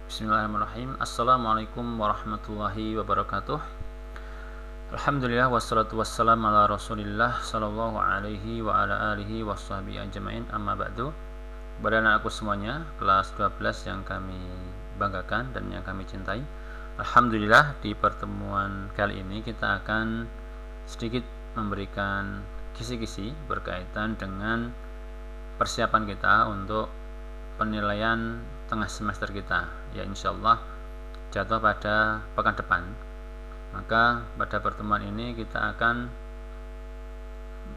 Bismillahirrahmanirrahim. Assalamualaikum warahmatullahi wabarakatuh. Alhamdulillah wassalatu wassalamu ala Rasulillah sallallahu alaihi wa ala alihi washabbihi ajmain. Amma ba'du. Kepada anak-anakku semuanya, kelas 12 yang kami banggakan dan yang kami cintai. Alhamdulillah, di pertemuan kali ini kita akan sedikit memberikan kisi-kisi berkaitan dengan persiapan kita untuk penilaian tengah semester kita, ya insyaallah jatuh pada pekan depan. Maka pada pertemuan ini kita akan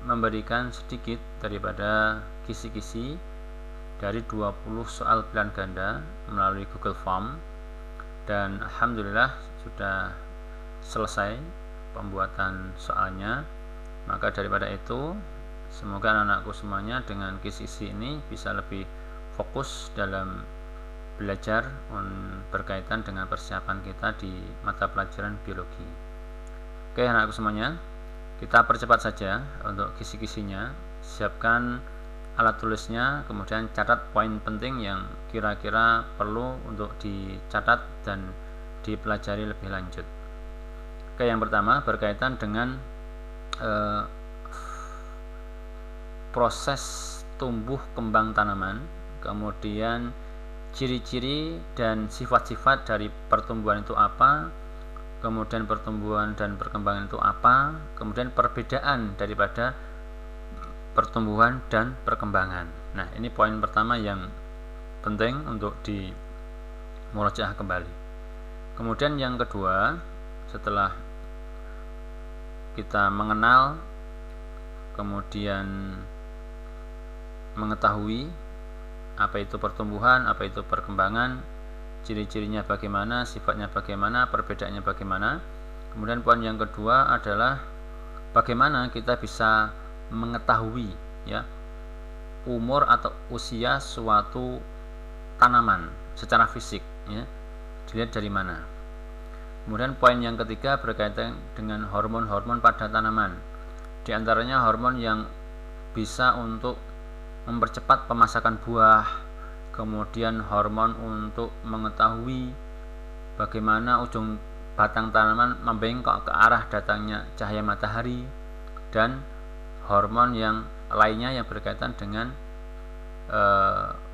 memberikan sedikit daripada kisi-kisi dari 20 soal pilihan ganda melalui Google Form, dan alhamdulillah sudah selesai pembuatan soalnya. Maka daripada itu, semoga anak-anakku semuanya dengan kisi-kisi ini bisa lebih fokus dalam belajar berkaitan dengan persiapan kita di mata pelajaran biologi. Oke anakku semuanya, kita percepat saja untuk kisi-kisinya. Siapkan alat tulisnya, kemudian catat poin penting yang kira-kira perlu untuk dicatat dan dipelajari lebih lanjut. Oke, yang pertama berkaitan dengan proses tumbuh kembang tanaman, kemudian ciri-ciri dan sifat-sifat dari pertumbuhan itu apa, kemudian pertumbuhan dan perkembangan itu apa, kemudian perbedaan daripada pertumbuhan dan perkembangan. Nah, ini poin pertama yang penting untuk dimurojaah kembali. Kemudian yang kedua, setelah kita mengenal kemudian mengetahui apa itu pertumbuhan, apa itu perkembangan, ciri-cirinya bagaimana, sifatnya bagaimana, perbedaannya bagaimana. Kemudian poin yang kedua adalah bagaimana kita bisa mengetahui ya umur atau usia suatu tanaman secara fisik, ya, dilihat dari mana. Kemudian poin yang ketiga berkaitan dengan hormon-hormon pada tanaman. Di antaranya hormon yang bisa untuk mempercepat pemasakan buah, kemudian hormon untuk mengetahui bagaimana ujung batang tanaman membengkok ke arah datangnya cahaya matahari, dan hormon yang lainnya yang berkaitan dengan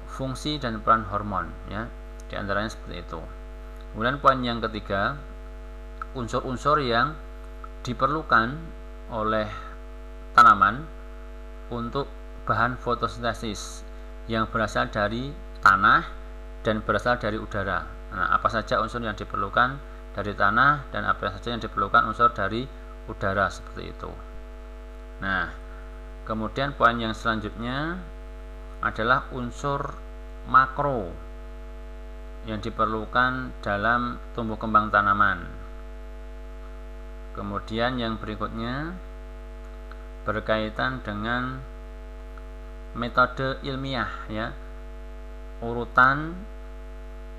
fungsi dan peran hormon, ya, di antaranya seperti itu. Kemudian poin yang ketiga, unsur-unsur yang diperlukan oleh tanaman untuk bahan fotosintesis yang berasal dari tanah dan berasal dari udara. Nah, apa saja unsur yang diperlukan dari tanah dan apa saja yang diperlukan unsur dari udara, seperti itu. Nah, kemudian poin yang selanjutnya adalah unsur makro yang diperlukan dalam tumbuh kembang tanaman. Kemudian yang berikutnya berkaitan dengan metode ilmiah, ya, urutan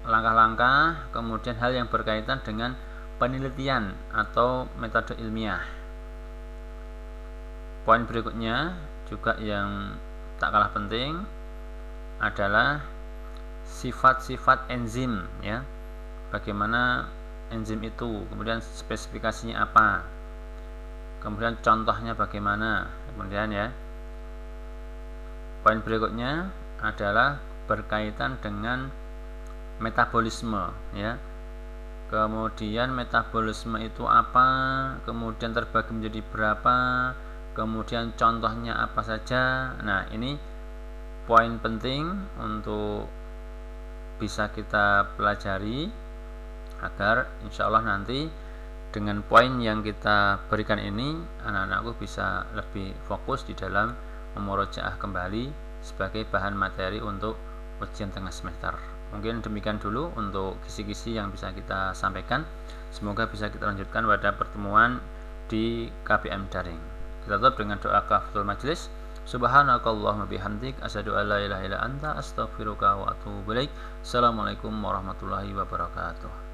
langkah-langkah, kemudian hal yang berkaitan dengan penelitian atau metode ilmiah. Poin berikutnya juga yang tak kalah penting adalah sifat-sifat enzim, ya, bagaimana enzim itu, kemudian spesifikasinya apa, kemudian contohnya bagaimana, kemudian ya. Poin berikutnya adalah berkaitan dengan metabolisme, ya. Kemudian metabolisme itu apa, kemudian terbagi menjadi berapa, kemudian contohnya apa saja. Nah, ini poin penting untuk bisa kita pelajari agar insya Allah nanti dengan poin yang kita berikan ini, anak-anakku bisa lebih fokus di dalam memurojaah kembali sebagai bahan materi untuk ujian tengah semester. Mungkin demikian dulu untuk kisi-kisi yang bisa kita sampaikan. Semoga bisa kita lanjutkan pada pertemuan di KPM daring. Kita tutup dengan doa kafatul majlis. Subhanakallahumma bihamdik, asyhadu an la ilaha illa anta, astaghfiruka wa atubu ilaik. Assalamualaikum warahmatullahi wabarakatuh.